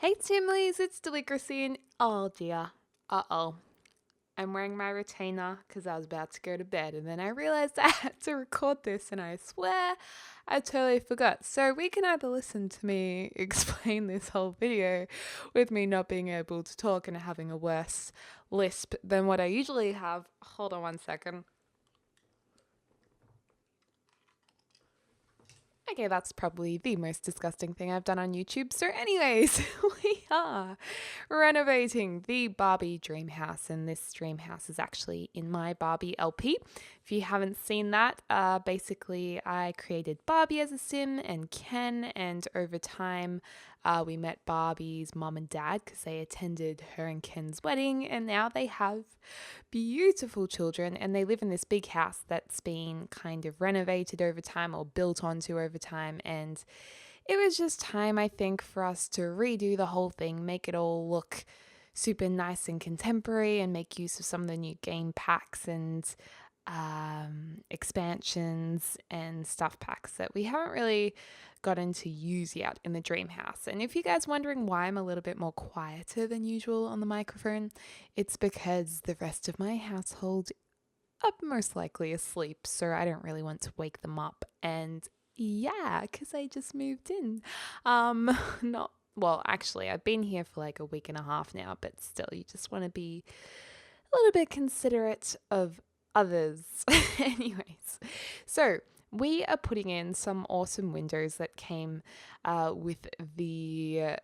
Hey Timleys, it's Deligracy and oh dear, I'm wearing my retainer because I was about to go to bed and then I realized I had to record this and I swear I totally forgot. So we can either listen to me explain this whole video with me not being able to talk and having a worse lisp than what I usually have. Hold on one second. Okay, that's probably the most disgusting thing I've done on YouTube. So, anyways, we are renovating the Barbie dream house, and this dream house is actually in my Barbie LP. If you haven't seen that, basically, I created Barbie as a sim and Ken, and over time, we met Barbie's mom and dad because they attended her and Ken's wedding, and now they have beautiful children, and they live in this big house that's been kind of renovated over time or built onto over time. And it was just time, I think, for us to redo the whole thing, make it all look super nice and contemporary, and make use of some of the new game packs and expansions and stuff packs that we haven't really gotten to use yet in the dream house. And if you guys wondering why I'm a little bit more quieter than usual on the microphone, it's because the rest of my household are most likely asleep, so I don't really want to wake them up. And yeah, because I just moved in. Not well, actually, I've been here for like a week and a half now, but still, you just want to be a little bit considerate of others. Anyways, so we are putting in some awesome windows that came with the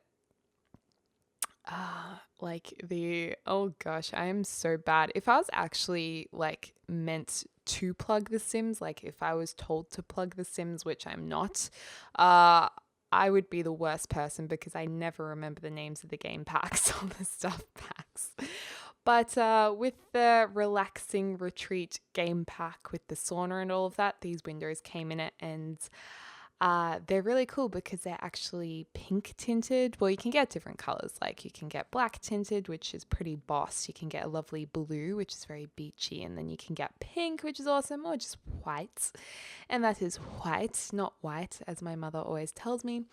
oh gosh, I am so bad. If I was actually like meant to plug the Sims, like if I was told to plug the Sims, which I'm not, I would be the worst person because I never remember the names of the game packs or the stuff packs. But with the relaxing retreat game pack with the sauna and all of that, these windows came in it, and they're really cool because they're actually pink tinted. Well, you can get different colors. Like you can get black tinted, which is pretty boss. You can get a lovely blue, which is very beachy. And then you can get pink, which is awesome, or just white. And that is white, not white, as my mother always tells me.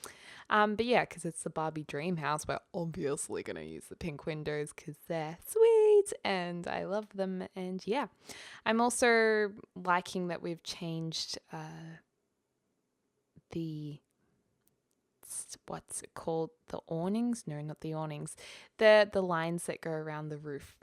But yeah, because it's the Barbie dream house, we're obviously going to use the pink windows because they're sweet and I love them. And yeah, I'm also liking that we've changed the what's it called, the awnings, no, not the awnings, the lines that go around the roof,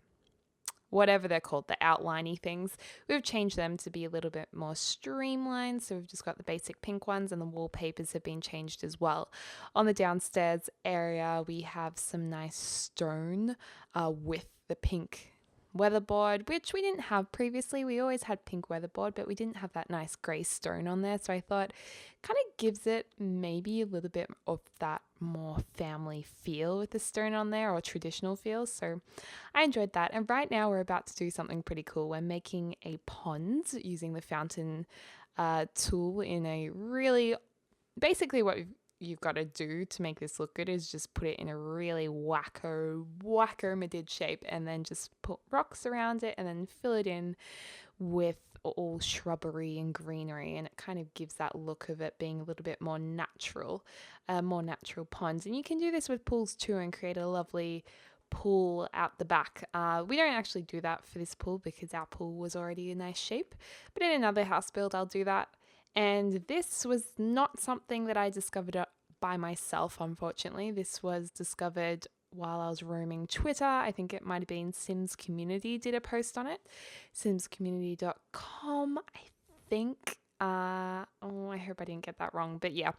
whatever they're called, the outliney things. We've changed them to be a little bit more streamlined, so we've just got the basic pink ones, and the wallpapers have been changed as well. On the downstairs area we have some nice stone with the pink weatherboard, which we didn't have previously. We always had pink weatherboard, but we didn't have that nice grey stone on there. So I thought kind of gives it maybe a little bit of that more family feel with the stone on there, or traditional feel. So I enjoyed that. And right now we're about to do something pretty cool. We're making a pond using the fountain tool in a really, basically what you've got to do to make this look good is just put it in a really wacko madid shape, and then just put rocks around it and then fill it in with all shrubbery and greenery, and it kind of gives that look of it being a little bit more natural ponds. And you can do this with pools too and create a lovely pool out the back. We don't actually do that for this pool because our pool was already a nice shape, but in another house build I'll do that. And this was not something that I discovered by myself, unfortunately. This was discovered while I was roaming Twitter. I think it might have been Sims Community did a post on it. simscommunity.com, I think. I hope I didn't get that wrong. But yeah,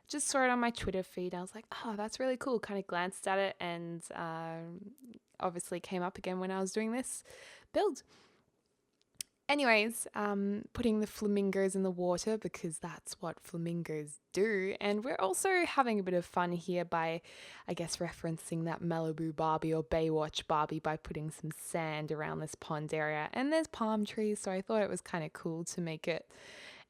just saw it on my Twitter feed. I was like, oh, that's really cool. Kind of glanced at it, and obviously came up again when I was doing this build. Anyways, putting the flamingos in the water because that's what flamingos do. And we're also having a bit of fun here by, I guess, referencing that Malibu Barbie or Baywatch Barbie by putting some sand around this pond area. And there's palm trees, so I thought it was kind of cool to make it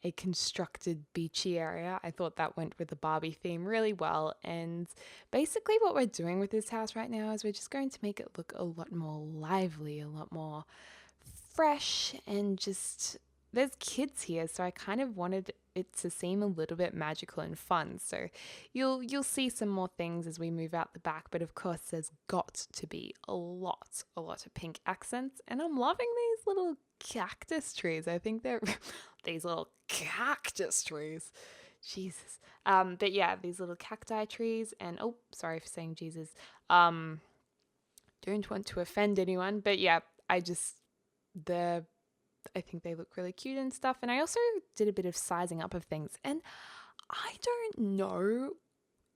a constructed beachy area. I thought that went with the Barbie theme really well. And basically what we're doing with this house right now is we're just going to make it look a lot more lively, a lot more fresh, and just there's kids here, so I kind of wanted it to seem a little bit magical and fun. So you'll see some more things as we move out the back, but of course there's got to be a lot of pink accents, and I'm loving these little cactus trees. I think they're these little cactus trees. Jesus. But yeah, these little cacti trees, and oh, sorry for saying Jesus. Don't want to offend anyone, but yeah, I think they look really cute and stuff. And I also did a bit of sizing up of things, and I don't know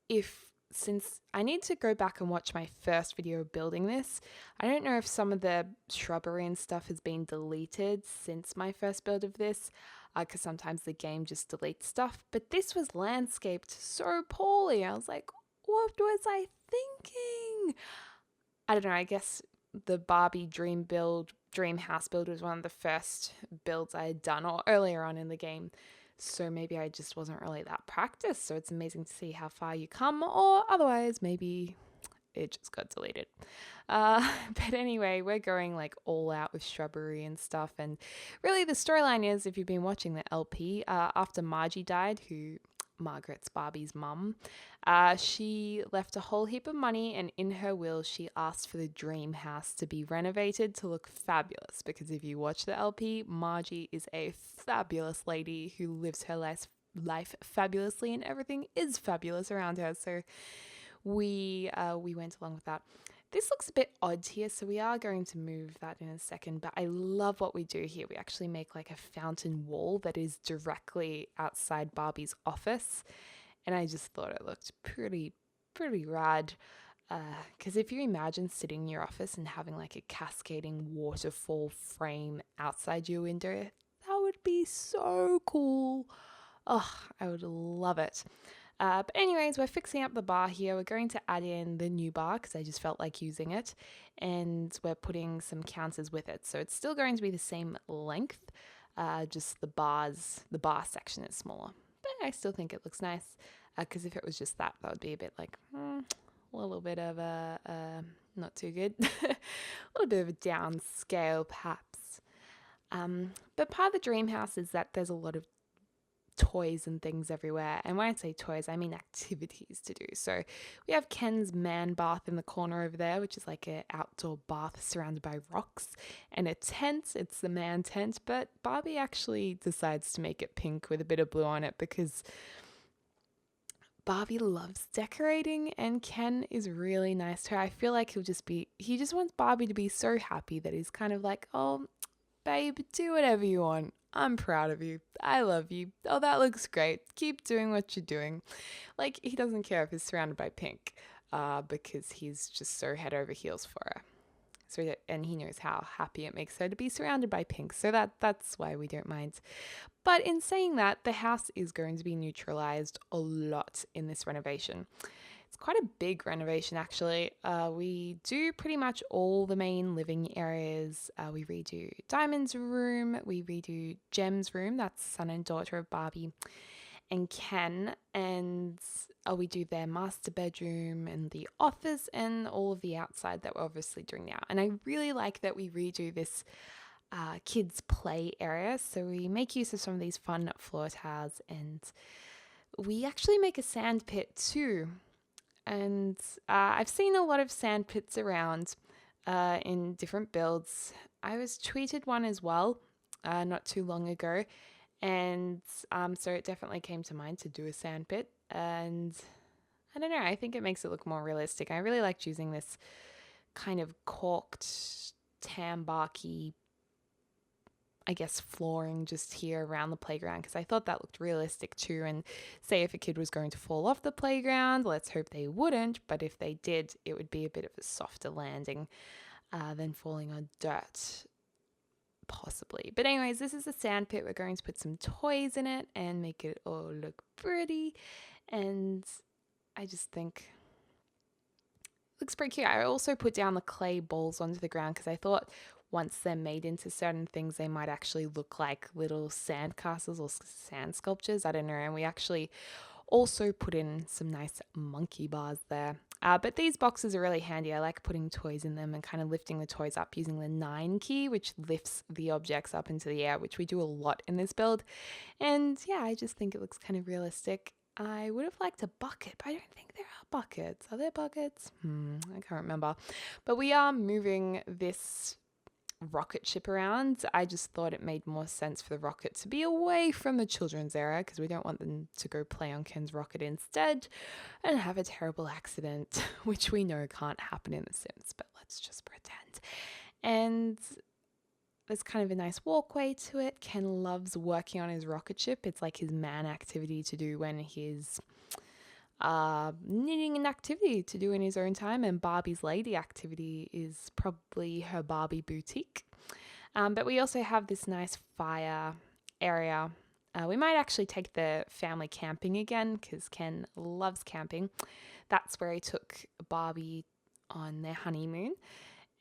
if, since I need to go back and watch my first video of building this, I don't know if some of the shrubbery and stuff has been deleted since my first build of this, because sometimes the game just deletes stuff. But this was landscaped so poorly. I was like, what was I thinking? I don't know, I guess the Barbie dream house build was one of the first builds I had done, or earlier on in the game. So maybe I just wasn't really that practiced. So it's amazing to see how far you come, or otherwise maybe it just got deleted. But anyway, we're going like all out with shrubbery and stuff. And really the storyline is, if you've been watching the LP, after Margie died, Margaret's Barbie's mum, she left a whole heap of money, and in her will she asked for the dream house to be renovated to look fabulous, because if you watch the LP, Margie is a fabulous lady who lives her life fabulously, and everything is fabulous around her. So we went along with that. This looks a bit odd here, so we are going to move that in a second, but I love what we do here. We actually make like a fountain wall that is directly outside Barbie's office, and I just thought it looked pretty rad, because if you imagine sitting in your office and having like a cascading waterfall frame outside your window, that would be so cool. Oh, I would love it. But anyways, we're fixing up the bar here. We're going to add in the new bar because I just felt like using it. And we're putting some counters with it. So it's still going to be the same length, just the bar section is smaller. But I still think it looks nice, because if it was just that would be a bit like, a little bit of not too good. A little bit of a downscale perhaps. But part of the dream house is that there's a lot of toys and things everywhere, and when I say toys I mean activities to do. So we have Ken's man bath in the corner over there, which is like an outdoor bath surrounded by rocks, and a tent. It's the man tent, but Barbie actually decides to make it pink with a bit of blue on it because Barbie loves decorating, and Ken is really nice to her. I feel like he just wants Barbie to be so happy that he's kind of like, oh babe, do whatever you want. I'm proud of you. I love you. Oh, that looks great. Keep doing what you're doing. Like, he doesn't care if he's surrounded by pink, because he's just so head over heels for her. And he knows how happy it makes her to be surrounded by pink. So that's why we don't mind. But in saying that, the house is going to be neutralized a lot in this renovation. It's quite a big renovation, actually. We do pretty much all the main living areas. We redo Diamond's room. We redo Gem's room. That's son and daughter of Barbie and Ken. And we do their master bedroom and the office and all of the outside that we're obviously doing now. And I really like that we redo this kids' play area. So we make use of some of these fun floor tiles, and we actually make a sand pit too. And I've seen a lot of sand pits around in different builds. I was tweeted one as well not too long ago. And so it definitely came to mind to do a sand pit. And I don't know, I think it makes it look more realistic. I really liked using this kind of corked, tan barky, I guess, flooring just here around the playground, because I thought that looked realistic too. And say if a kid was going to fall off the playground, let's hope they wouldn't, but if they did, it would be a bit of a softer landing than falling on dirt, possibly. But anyways, this is a sand pit. We're going to put some toys in it and make it all look pretty, and I just think it looks pretty cute. I also put down the clay balls onto the ground because I thought once they're made into certain things, they might actually look like little sand castles or sand sculptures. I don't know. And we actually Also put in some nice monkey bars there. But these boxes are really handy. I like putting toys in them and kind of lifting the toys up using the 9 key, which lifts the objects up into the air, which we do a lot in this build. And yeah, I just think it looks kind of realistic. I would have liked a bucket, but I don't think there are buckets. Are there buckets? I can't remember. But we are moving this rocket ship around. I just thought it made more sense for the rocket to be away from the children's area because we don't want them to go play on Ken's rocket instead and have a terrible accident, which we know can't happen in The Sims, but let's just pretend. And there's kind of a nice walkway to it. Ken loves working on his rocket ship. It's like his man activity to do when he's needing an activity to do in his own time, and Barbie's lady activity is probably her Barbie boutique. But we also have this nice fire area. We might actually take the family camping again because Ken loves camping. That's where he took Barbie on their honeymoon.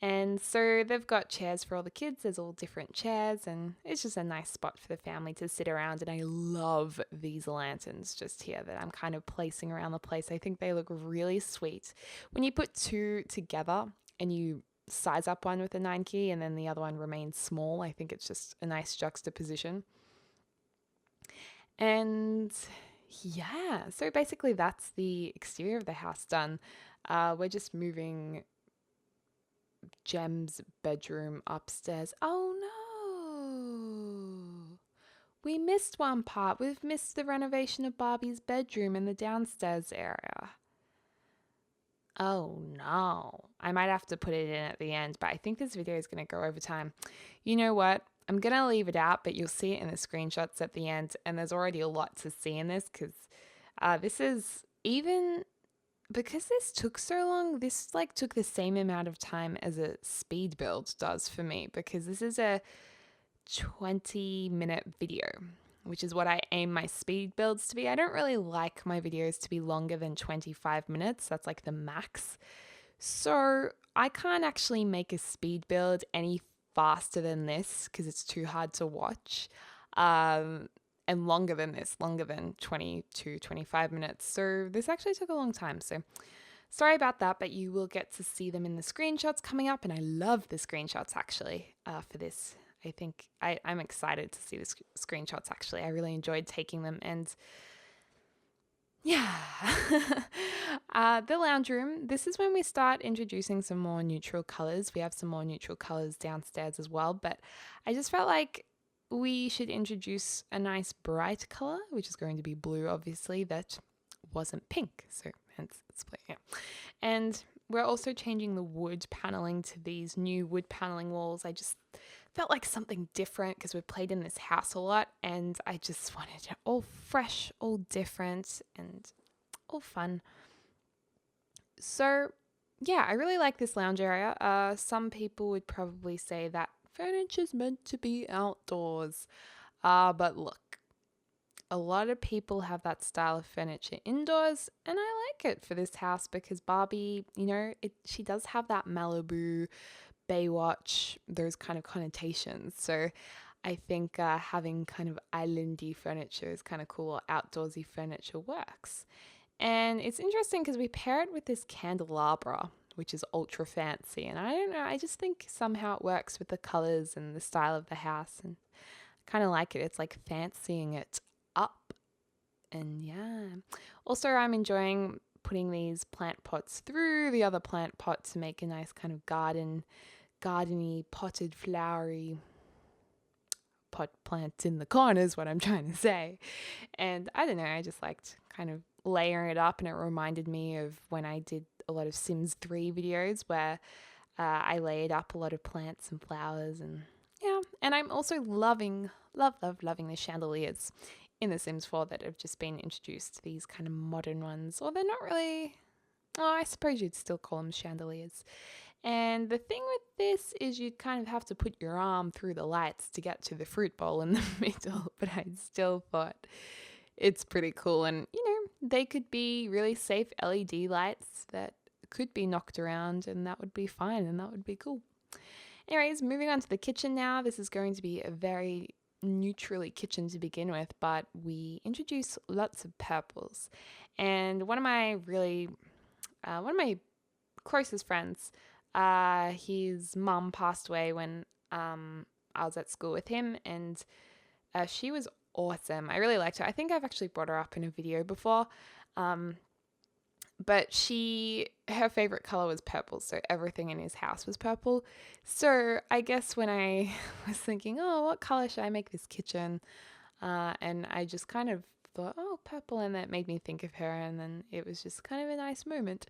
And so they've got chairs for all the kids. There's all different chairs, and it's just a nice spot for the family to sit around. And I love these lanterns just here that I'm kind of placing around the place. I think they look really sweet. When you put two together and you size up one with the 9 key and then the other one remains small, I think it's just a nice juxtaposition. And yeah, so basically that's the exterior of the house done. We're just moving Gem's bedroom upstairs. Oh no! We missed one part. We've missed the renovation of Barbie's bedroom in the downstairs area. Oh no. I might have to put it in at the end, but I think this video is going to go over time. You know what? I'm going to leave it out, but you'll see it in the screenshots at the end, and there's already a lot to see in this because this is even... Because this took so long, this like took the same amount of time as a speed build does for me, because this is a 20-minute video, which is what I aim my speed builds to be. I don't really like my videos to be longer than 25 minutes. That's like the max. So I can't actually make a speed build any faster than this because it's too hard to watch. And longer than this, longer than 20 to 25 minutes. So this actually took a long time. So sorry about that, but you will get to see them in the screenshots coming up. And I love the screenshots actually for this. I think I'm excited to see the screenshots actually. I really enjoyed taking them. And yeah, the lounge room. This is when we start introducing some more neutral colors. We have some more neutral colors downstairs as well. But I just felt like we should introduce a nice bright color, which is going to be blue, obviously, that wasn't pink. So hence it's blue, yeah. And we're also changing the wood paneling to these new wood paneling walls. I just felt like something different because we've played in this house a lot and I just wanted it all fresh, all different and all fun. So yeah, I really like this lounge area. Some people would probably say that furniture's meant to be outdoors. But look, a lot of people have that style of furniture indoors, and I like it for this house because Barbie, you know, she does have that Malibu, Baywatch, those kind of connotations. So I think having kind of islandy furniture is kind of cool, or outdoorsy furniture works. And it's interesting because we pair it with this candelabra, which is ultra fancy. And I don't know, I just think somehow it works with the colors and the style of the house. And I kind of like it. It's like fancying it up. And yeah. Also, I'm enjoying putting these plant pots through the other plant pot to make a nice kind of gardeny, potted, flowery pot plants in the corners, what I'm trying to say. And I don't know, I just liked kind of layering it up, and it reminded me of when I did a lot of Sims 3 videos where I laid up a lot of plants and flowers, and yeah. And I'm also loving the chandeliers in The Sims 4 that have just been introduced, these kind of modern ones. Or they're not really, oh, I suppose you'd still call them chandeliers. And the thing with this is you'd kind of have to put your arm through the lights to get to the fruit bowl in the middle, but I still thought it's pretty cool. And, you know, they could be really safe LED lights that could be knocked around, and that would be fine, and that would be cool. Anyways, moving on to the kitchen now. This is going to be a very neutrally kitchen to begin with, but we introduced lots of purples. And one of my closest friends, his mum passed away when I was at school with him, and she was awesome. I really liked her. I think I've actually brought her up in a video before. But her favorite color was purple, so everything in his house was purple. So I guess when I was thinking, oh, what color should I make this kitchen? And I just kind of thought, oh, purple, and that made me think of her, and then it was just kind of a nice moment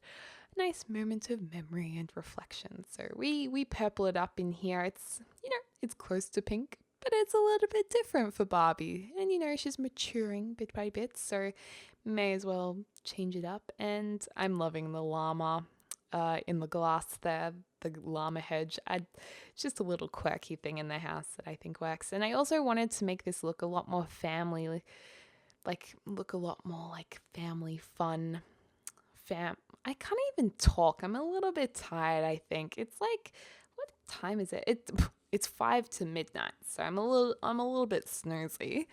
of memory and reflection. So we purple it up in here. It's it's close to pink, but it's a little bit different for Barbie, and she's maturing bit by bit, so may as well change it up. And I'm loving the llama in the glass there, the llama hedge. It's just a little quirky thing in the house that I think works. And I also wanted to make this look a lot more family, look a lot more like family fun. I can't even talk. I'm a little bit tired, I think. It's like, what time is it? It's 5 to midnight, so I'm a little bit snoozy.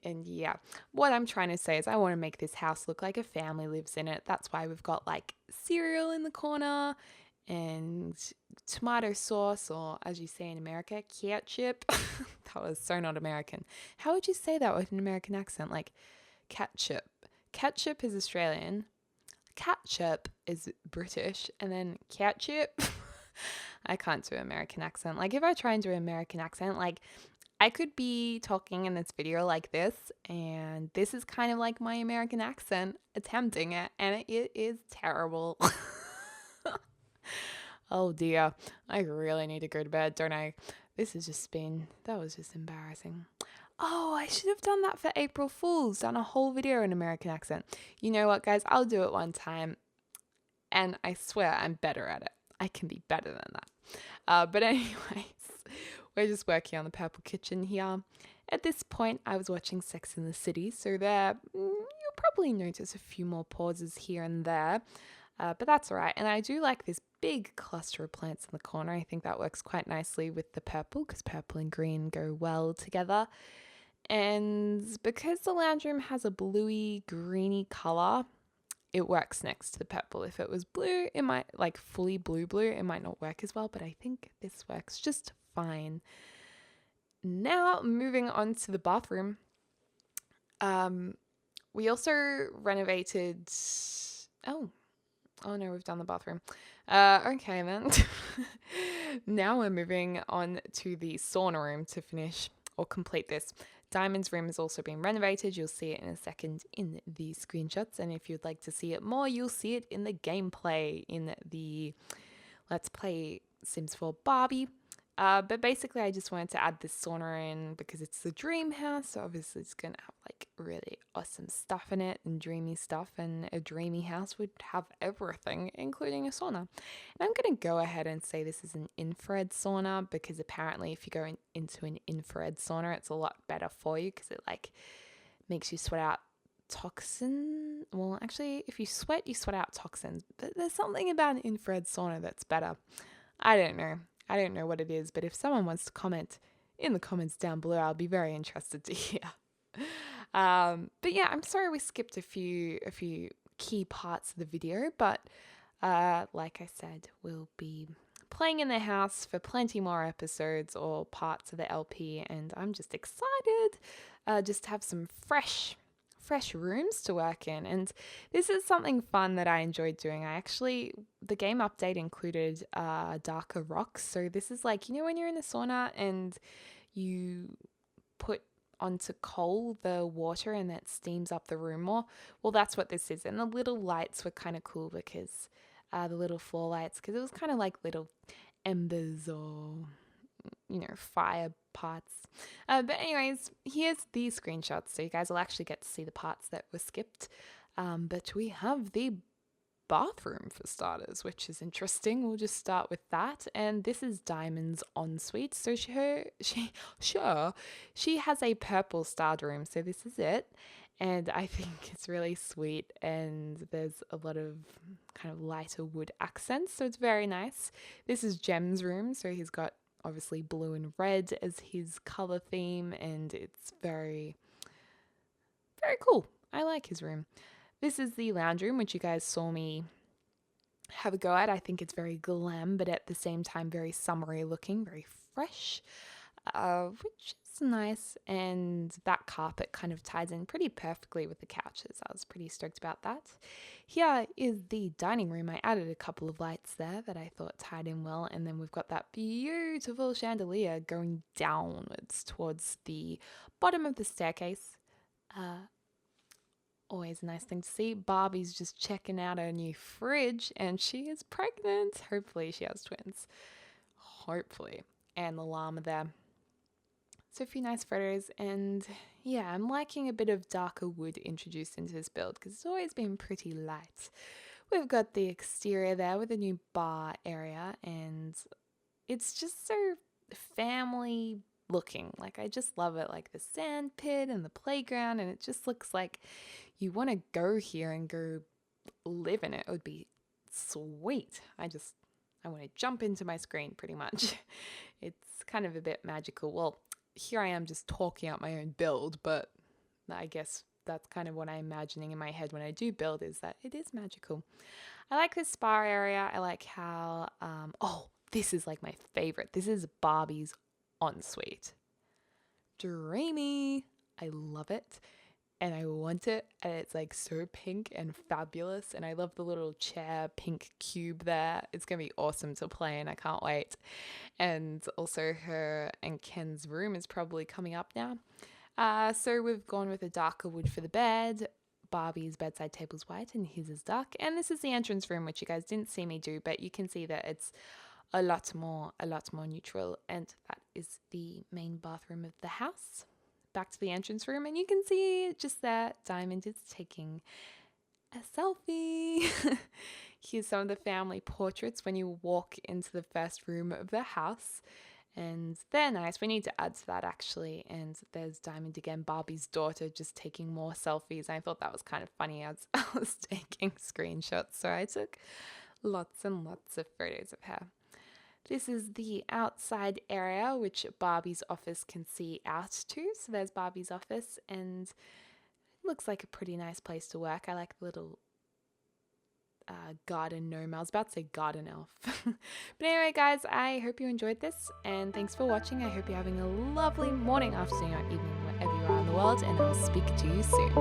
And yeah, what I'm trying to say is I want to make this house look like a family lives in it. That's why we've got like cereal in the corner and tomato sauce, or as you say in America, ketchup. That was so not American. How would you say that with an American accent? Like ketchup. Ketchup is Australian. Ketchup is British. And then ketchup. I can't do an American accent. Like if I try and do an American accent, like I could be talking in this video like this, and this is kind of like my American accent, attempting it, and it is terrible. Oh dear, I really need to go to bed, don't I? That was just embarrassing. Oh, I should have done that for April Fool's, done a whole video in American accent. You know what, guys? I'll do it one time, and I swear I'm better at it. I can be better than that. But anyways, we're just working on the purple kitchen here. At this point, I was watching Sex and the City, so there you'll probably notice a few more pauses here and there, but that's all right. And I do like this big cluster of plants in the corner. I think that works quite nicely with the purple, because purple and green go well together. And because the lounge room has a bluey, greeny color, it works next to the purple. If it was blue, it might, like fully blue, it might not work as well, but I think this works just fine. Now, moving on to the bathroom. We also renovated... Oh no, we've done the bathroom. Okay then. Now we're moving on to the sauna room to finish or complete this. Diamond's room has also been renovated. You'll see it in a second in the screenshots. And if you'd like to see it more, you'll see it in the gameplay in the Let's Play Sims 4 Barbie. But basically, I just wanted to add this sauna in because it's the dream house. So obviously, it's going to have like really awesome stuff in it and dreamy stuff. And a dreamy house would have everything, including a sauna. And I'm going to go ahead and say this is an infrared sauna because apparently if you go into an infrared sauna, it's a lot better for you because it like makes you sweat out toxin. Well, actually, if you sweat out toxins. But there's something about an infrared sauna that's better. I don't know what it is, but if someone wants to comment in the comments down below, I'll be very interested to hear. But yeah, I'm sorry we skipped a few key parts of the video, but like I said, we'll be playing in the house for plenty more episodes or parts of the LP, and I'm just excited just to have some fresh rooms to work in. And this is something fun that I enjoyed doing. The game update included darker rocks. So this is like, when you're in the sauna and you put onto coal the water and that steams up the room more. Well, that's what this is. And the little lights were kind of cool because the little floor lights, because it was kind of like little embers or fire parts. But anyways, here's the screenshots, so you guys will actually get to see the parts that were skipped. But we have the bathroom for starters, which is interesting. We'll just start with that. And this is Diamond's ensuite. So she has a purple starred room. So this is it. And I think it's really sweet, and there's a lot of kind of lighter wood accents, so it's very nice. This is Jem's room, so he's got obviously blue and red as his color theme, and it's very, very cool. I like his room. This is the lounge room, which you guys saw me have a go at. I think it's very glam, but at the same time very summery looking, very fresh, which is nice. And that carpet kind of ties in pretty perfectly with the couches. I was pretty stoked about that. Here is the dining room. I added a couple of lights there that I thought tied in well, and then we've got that beautiful chandelier going downwards towards the bottom of the staircase. Always a nice thing to see. Barbie's just checking out her new fridge, and she is pregnant. Hopefully she has twins. Hopefully. And the llama there. So a few nice photos, and yeah, I'm liking a bit of darker wood introduced into this build because it's always been pretty light. We've got the exterior there with a new bar area, and it's just so family looking. Like, I just love it, like the sand pit and the playground, and it just looks like you want to go here and go live in it. It would be sweet. I want to jump into my screen pretty much. It's kind of a bit magical. Well, here I am just talking out my own build, but I guess that's kind of what I'm imagining in my head when I do build, is that it is magical. I like this spa area. I like how, this is like my favorite. This is Barbie's ensuite. Dreamy. I love it. And I want it, and it's like so pink and fabulous, and I love the little chair pink cube there. It's gonna be awesome to play in. I can't wait. And also her and Ken's room is probably coming up now. So we've gone with a darker wood for the bed. Barbie's bedside table's white and his is dark, and this is the entrance room, which you guys didn't see me do, but you can see that it's a lot more neutral, and that is the main bathroom of the house. Back to the entrance room, and you can see just that Diamond is taking a selfie. Here's some of the family portraits when you walk into the first room of the house, and they're nice. We need to add to that actually. And there's Diamond again, Barbie's daughter, just taking more selfies. I thought that was kind of funny as I was taking screenshots, so I took lots and lots of photos of her. This is the outside area, which Barbie's office can see out to. So there's Barbie's office, and it looks like a pretty nice place to work. I like the little garden gnome. I was about to say garden elf. But anyway, guys, I hope you enjoyed this, and thanks for watching. I hope you're having a lovely morning, afternoon, or evening, wherever you are in the world, and I'll speak to you soon.